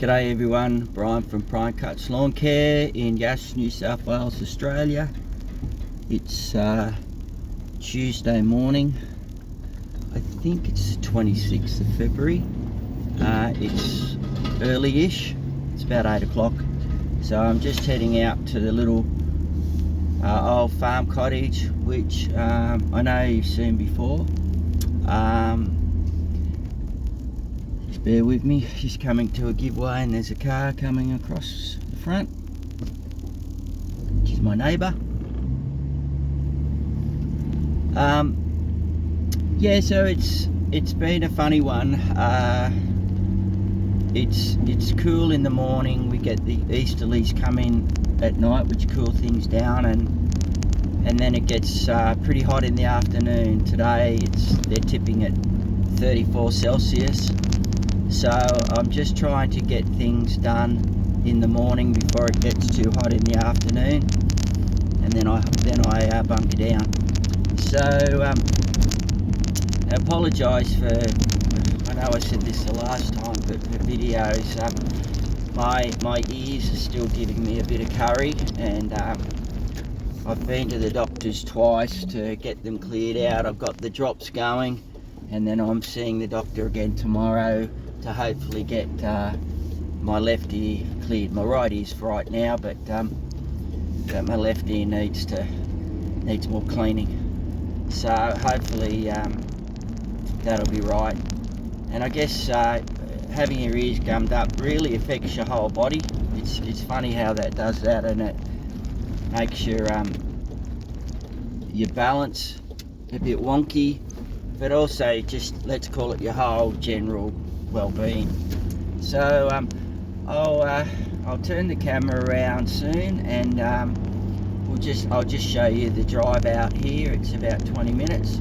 G'day everyone, Brian from Old Farm Cottage Lawn Care in Yass, New South Wales, Australia. It's Tuesday morning. I think it's 26th of February. It's early-ish. It's about 8 o'clock. So I'm just heading out to the little Old Farm Cottage, which I know you've seen before. Just bear with me, just coming to a giveaway and there's a car coming across the front, which is my neighbour. Yeah, so it's been a funny one. It's cool in the morning. We get the easterlies come in at night, which cool things down, and then it gets pretty hot in the afternoon. Today they're tipping at 34 Celsius. So I'm just trying to get things done in the morning before it gets too hot in the afternoon, and then I bunker down. So I apologise for, I know I said this the last time, but for videos, my ears are still giving me a bit of curry, and I've been to the doctors twice to get them cleared out. I've got the drops going, and then I'm seeing the doctor again tomorrow to hopefully get my left ear cleared. My right ear's right now, but my left ear needs more cleaning. So hopefully that'll be right. And I guess having your ears gummed up really affects your whole body. It's funny how that does that, and it makes your balance a bit wonky, but also just, let's call it, your whole general well-being. So I'll turn the camera around soon, and I'll just show you the drive out here. It's about 20 minutes,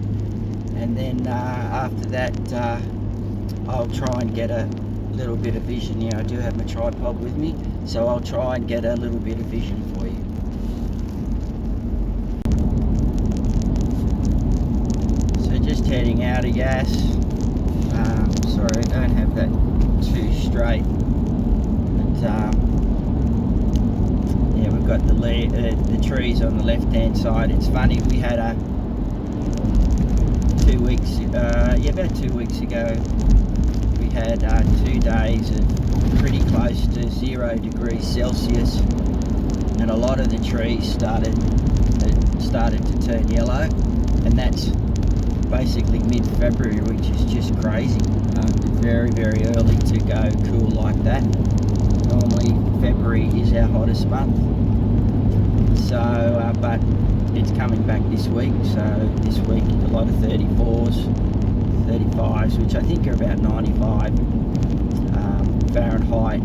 and then after that I'll try and get a little bit of vision. You know, I do have my tripod with me, so I'll try and get a little bit of vision for you. So just heading out of Yass. Sorry, I don't have that too straight, but yeah, we've got the trees on the left hand side. It's funny, we had about 2 weeks ago, we had 2 days of pretty close to 0 degrees Celsius, and a lot of the trees started to turn yellow, and that's basically mid-February, which is just crazy. Very, very early to go cool like that. Normally February is our hottest month. So, but it's coming back this week. So this week a lot of 34s, 35s, which I think are about 95 Fahrenheit.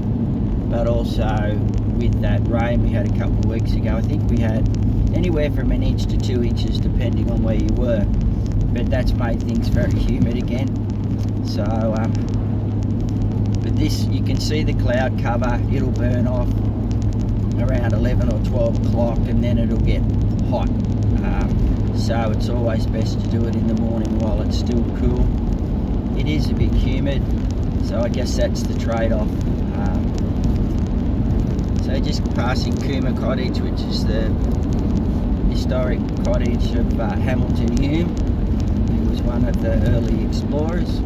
But also with that rain we had a couple of weeks ago, I think we had anywhere from 1 inch to 2 inches depending on where you were. But that's made things very humid again. So but this, you can see the cloud cover, it'll burn off around 11 or 12 o'clock, and then it'll get hot. So it's always best to do it in the morning while it's still cool. It is a bit humid, so I guess that's the trade-off. So just passing Whippa Cottage, which is the historic cottage of Hamilton Hume. He was one of the early explorers.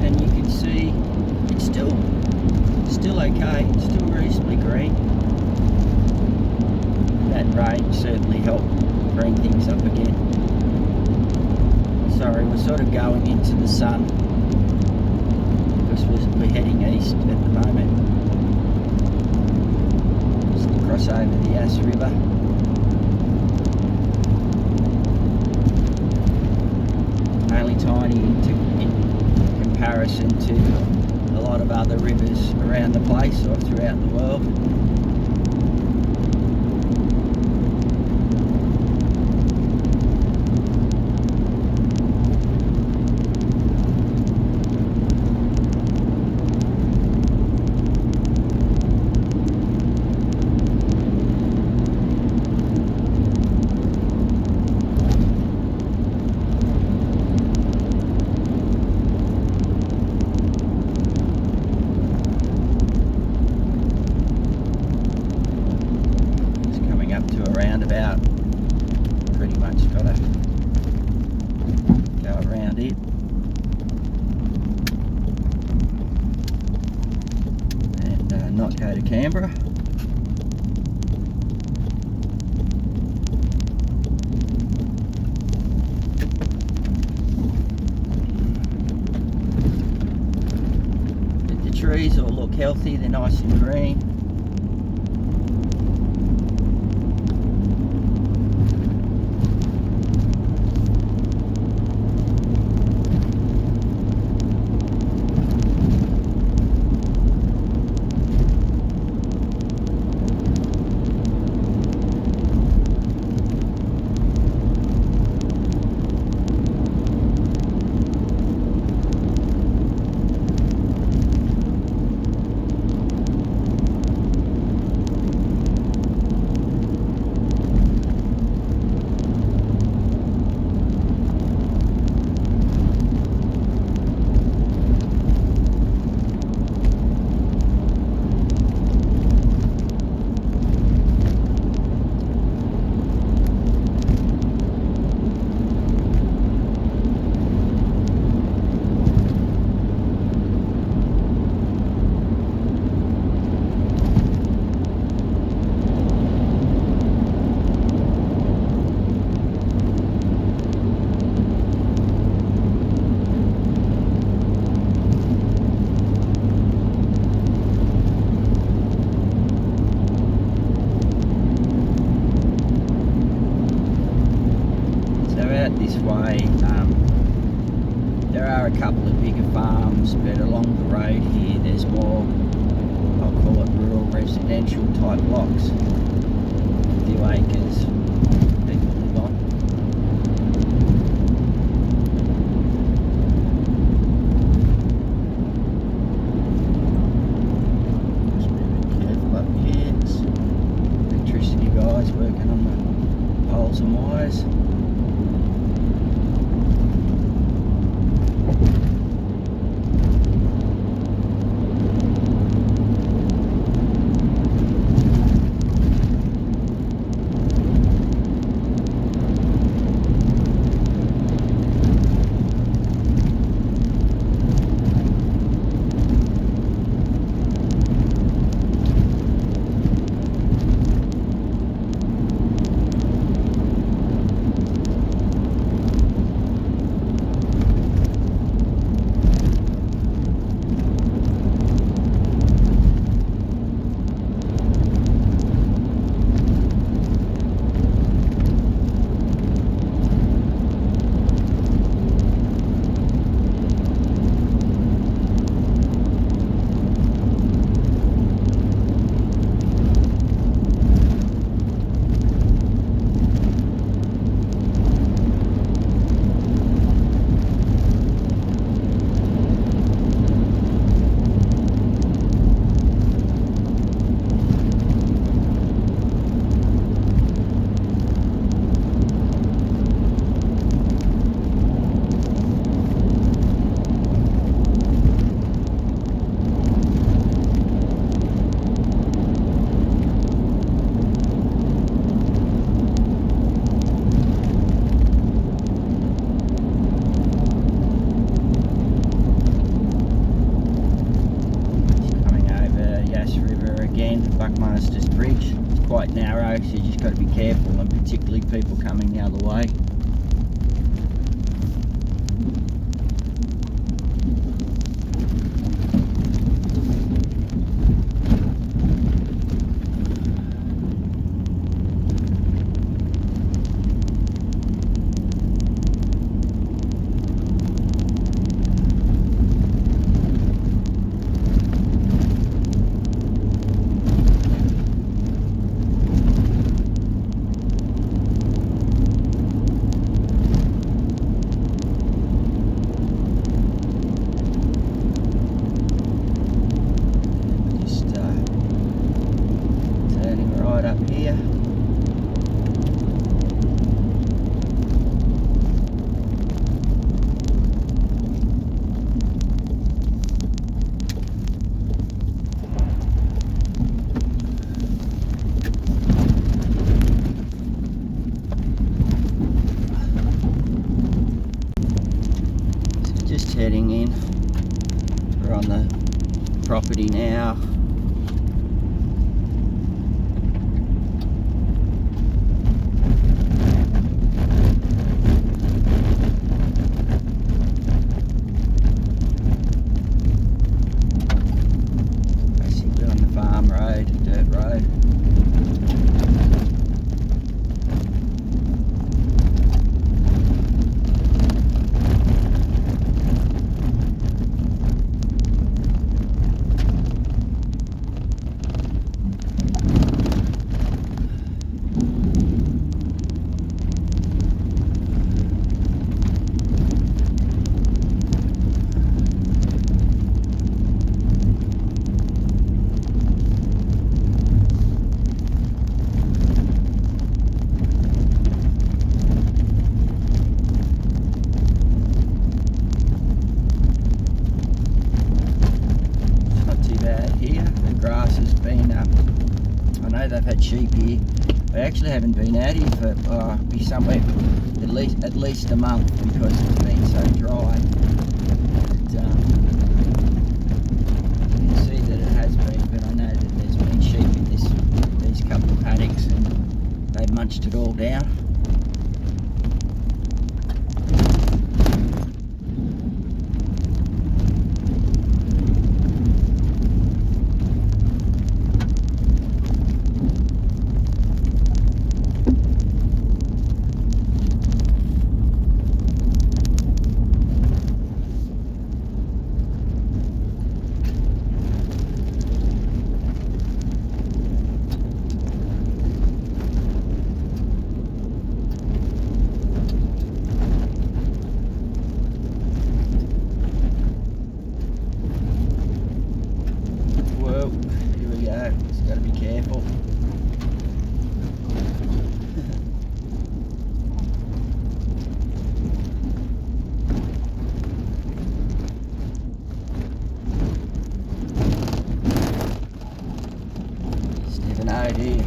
And you can see it's still okay, it's still reasonably green. That rain certainly helped bring things up again. Sorry, we're sort of going into the sun because we're heading east at the moment. Just across over the Yass River. Only tiny in comparison to a lot of other rivers around the place or throughout the world. Canberra. But the trees all look healthy, they're nice and green. This way, there are a couple of bigger farms, but along the road here there's more, I'll call it rural residential type blocks, a few acres people live on. Just be a bit careful up here, there's electricity guys working on the poles and wires. Bridge. It's quite narrow, so you just got to be careful, and particularly people coming the other way. Heading in, we're on the property now. I've had sheep here. I actually haven't been out here for be somewhere at least a month because it's been so dry. But, you can see that it has been, but I know that there's been sheep in these couple of paddocks and they've munched it all down. Whoa, here we go, just got to be careful. Just never know, do you?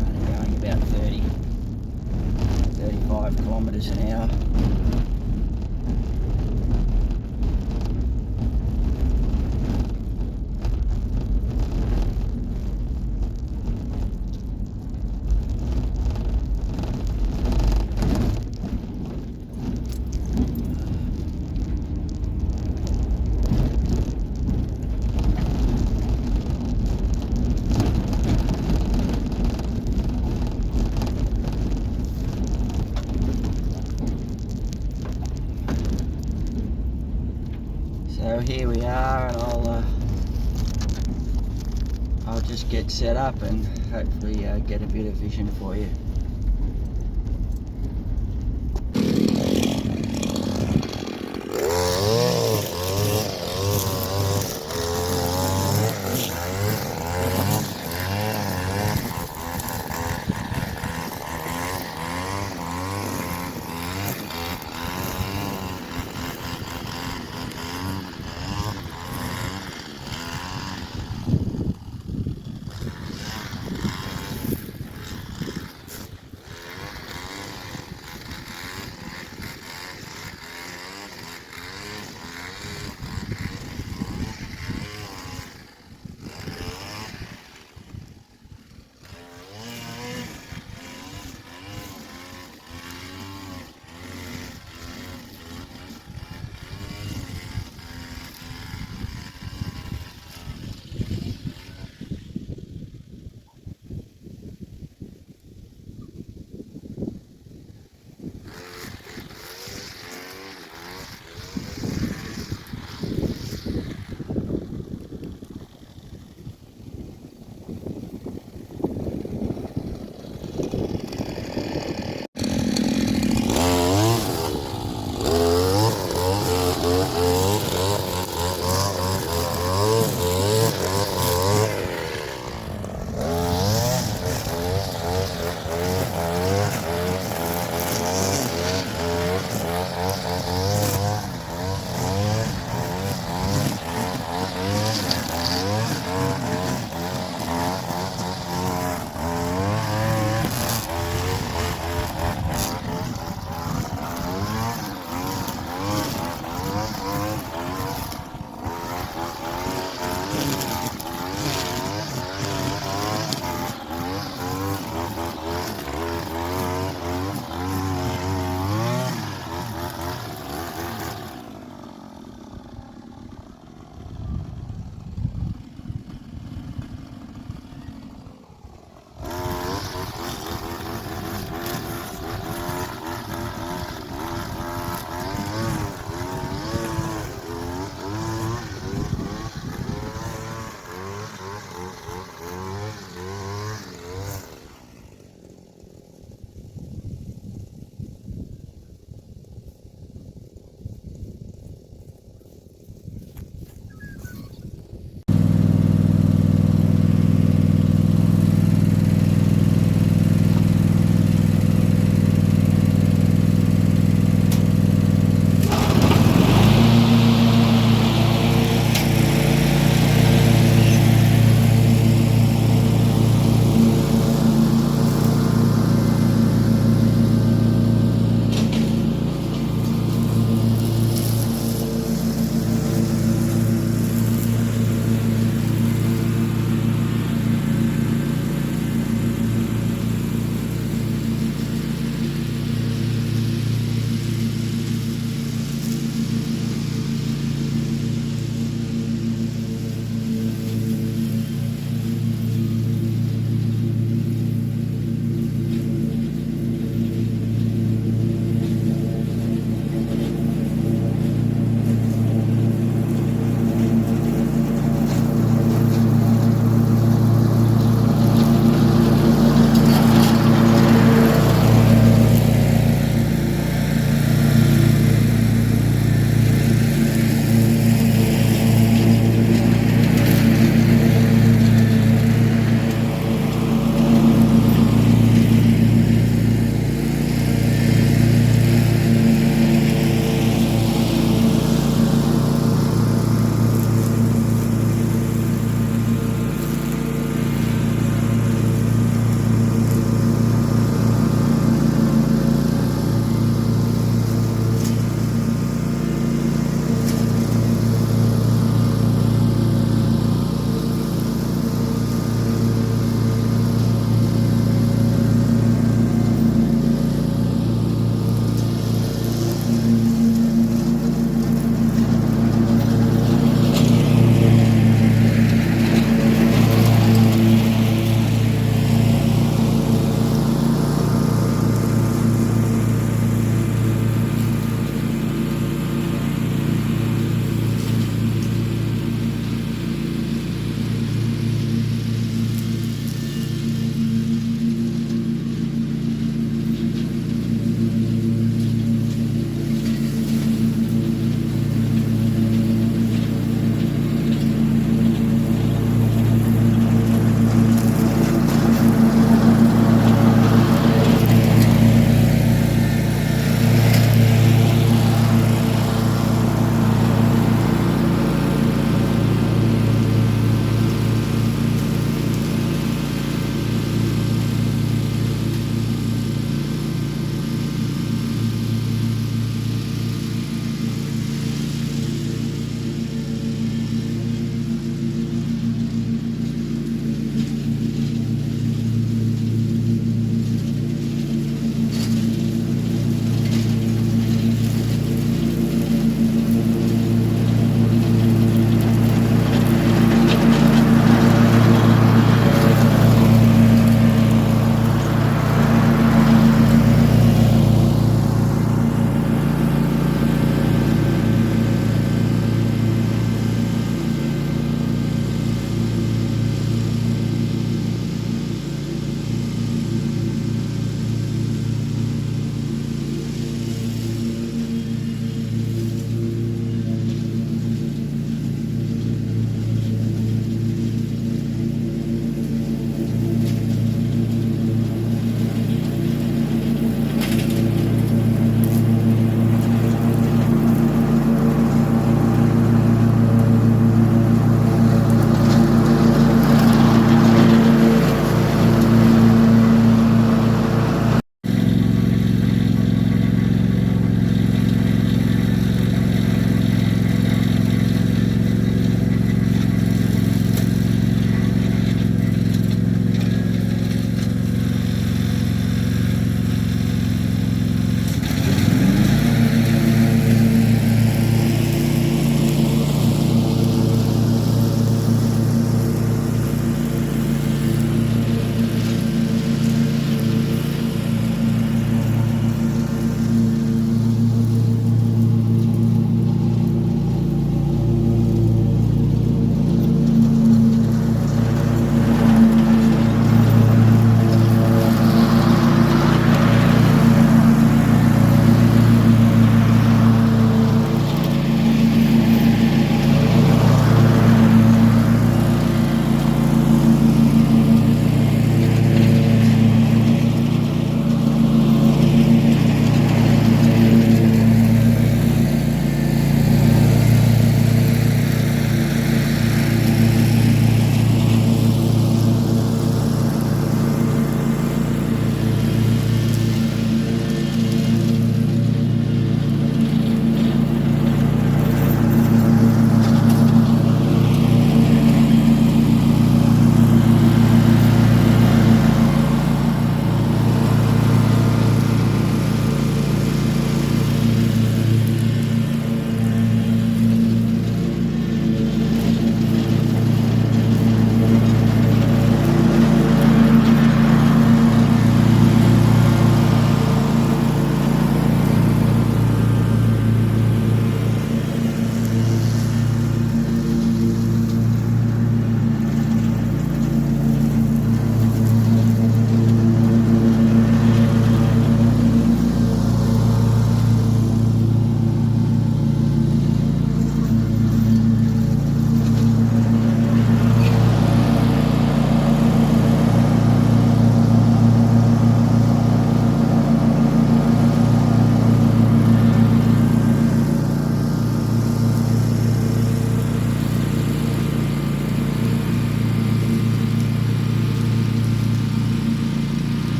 Only going about 35 kilometres an hour. So here we are, and I'll just get set up and hopefully get a bit of vision for you.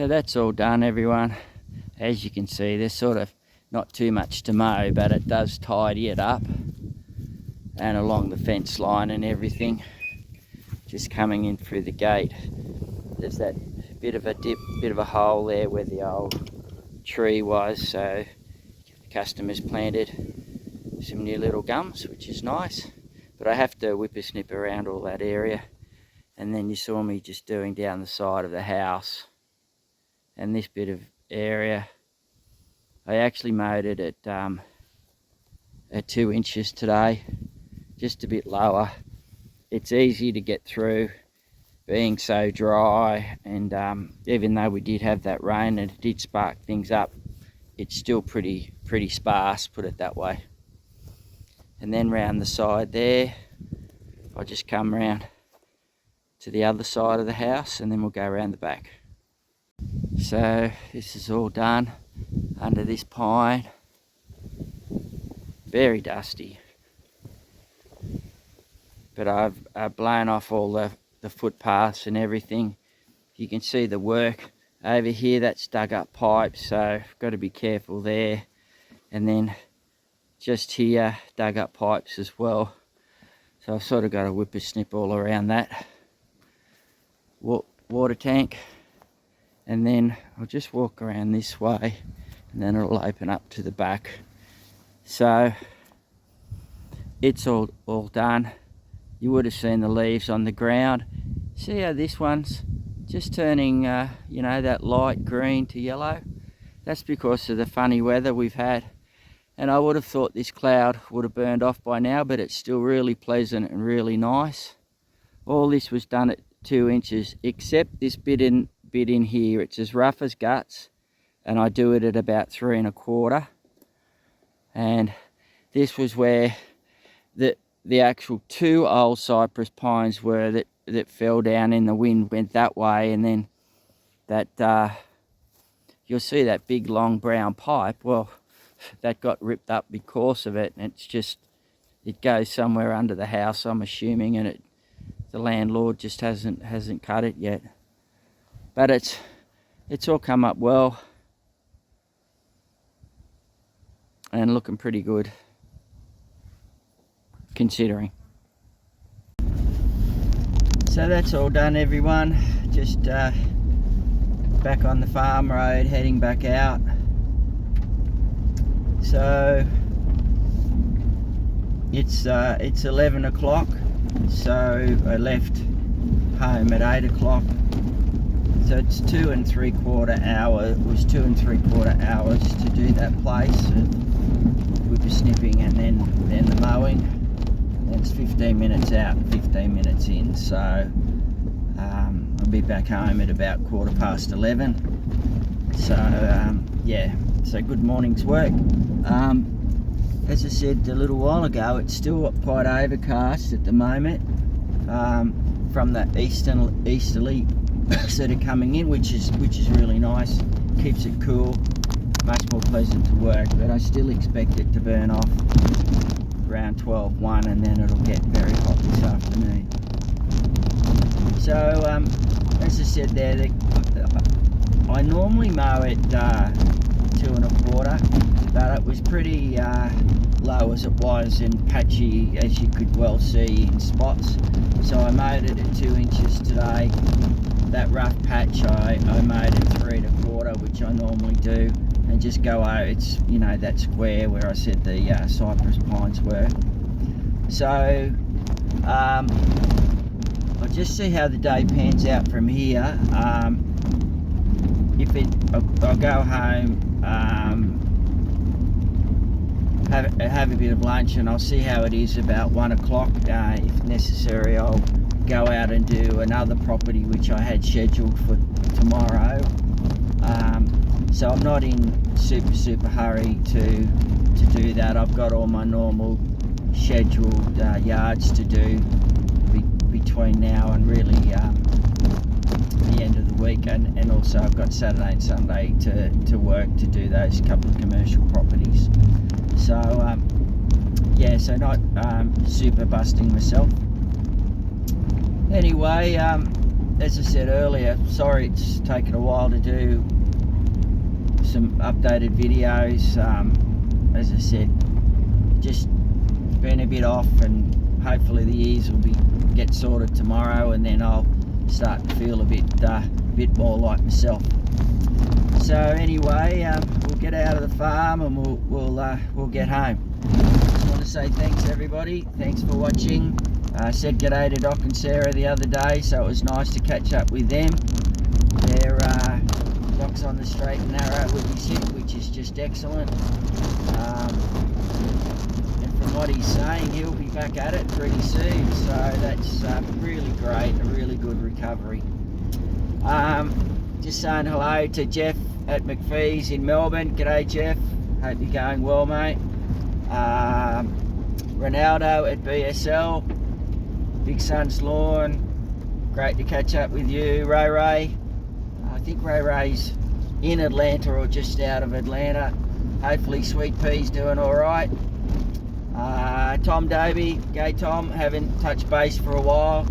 So that's all done, everyone. As you can see, there's sort of not too much to mow, but it does tidy it up, and along the fence line and everything. Just coming in through the gate, there's that bit of a dip, bit of a hole there where the old tree was, so the customers planted some new little gums, which is nice. But I have to whipper snip around all that area. And then you saw me just doing down the side of the house and this bit of area. I actually mowed it at 2 inches today, just a bit lower. It's easy to get through being so dry, and even though we did have that rain and it did spark things up, it's still pretty sparse, put it that way. And then round the side there, I'll just come round to the other side of the house, and then we'll go around the back. So this is all done under this pine. Very dusty, but I've blown off all the footpaths and everything. You can see the work over here. That's dug up pipes, so I've got to be careful there. And then just here, dug up pipes as well. So I've sort of got a whipper snip all around that water tank, and then I'll just walk around this way, and then it'll open up to the back. So it's all done. You would have seen the leaves on the ground. See how this one's just turning you know, that light green to yellow? That's because of the funny weather we've had. And I would have thought this cloud would have burned off by now, but it's still really pleasant and really nice. All this was done at 2 inches, except this bit in here. It's as rough as guts, and I do it at about 3 1/4. And this was where the actual 2 old cypress pines were that fell down in the wind, went that way, and then that you'll see that big long brown pipe. Well, that got ripped up because of it, and it goes somewhere under the house, I'm assuming, and the landlord just hasn't cut it yet. But it's all come up well and looking pretty good, considering. So that's all done, everyone. Just back on the farm road, heading back out. So it's 11 o'clock. So I left home at 8 o'clock. So it's 2 3/4 hours. It was 2 3/4 hours to do that place of whipper snipping and then the mowing. And it's 15 minutes out, 15 minutes in. So I'll be back home at about 11:15. So yeah. So good morning's work. As I said a little while ago, it's still quite overcast at the moment from the easterly sort of coming in, which is really nice. Keeps it cool, much more pleasant to work. But I still expect it to burn off around 12:01, and then it'll get very hot this afternoon. So as I said there, I normally mow at 2 1/4, but it was pretty low as it was and patchy, as you could well see in spots. So I mowed it at 2 inches today. That rough patch I mowed at 3 1/4, which I normally do, and just go over. It's, you know, that square where I said the cypress pines were. So I'll just see how the day pans out from here. I'll go home, have a bit of lunch, and I'll see how it is about 1 o'clock. If necessary, I'll go out and do another property which I had scheduled for tomorrow. So I'm not in super hurry to do that. I've got all my normal scheduled yards to do between now and really the end of the week, and also I've got Saturday and Sunday to work to do those couple of commercial properties. So yeah, so not super busting myself. Anyway, as I said earlier, sorry it's taken a while to do some updated videos. As I said, just been a bit off, and hopefully the ears will get sorted tomorrow, and then I'll start to feel a bit more like myself. So anyway, we'll get out of the farm and we'll get home. Just want to say thanks everybody. Thanks for watching. I said g'day to Doc and Sarah the other day, so it was nice to catch up with them. They're Doc's on the straight and narrow Whippa Snip, which is just excellent. And from what he's saying, he'll be back at it pretty soon, so that's really great, a really good recovery. Just saying hello to Jeff at McPhee's in Melbourne. G'day Jeff, hope you're going well, mate. Ronaldo at BSL, Big Sun's Lawn, great to catch up with you. Ray, I think Ray's in Atlanta or just out of Atlanta. Hopefully Sweet Pea's doing alright. Tom Davey, gay Tom, haven't touched base for a while.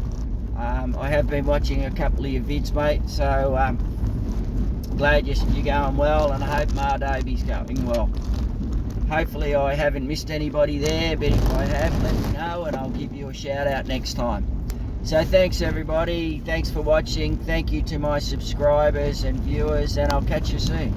I have been watching a couple of your vids, mate, so glad you're going well, and I hope Ma Davey's going well. Hopefully I haven't missed anybody there, but if I have, let me know and I'll give you a shout out next time. So thanks everybody, thanks for watching, thank you to my subscribers and viewers, and I'll catch you soon.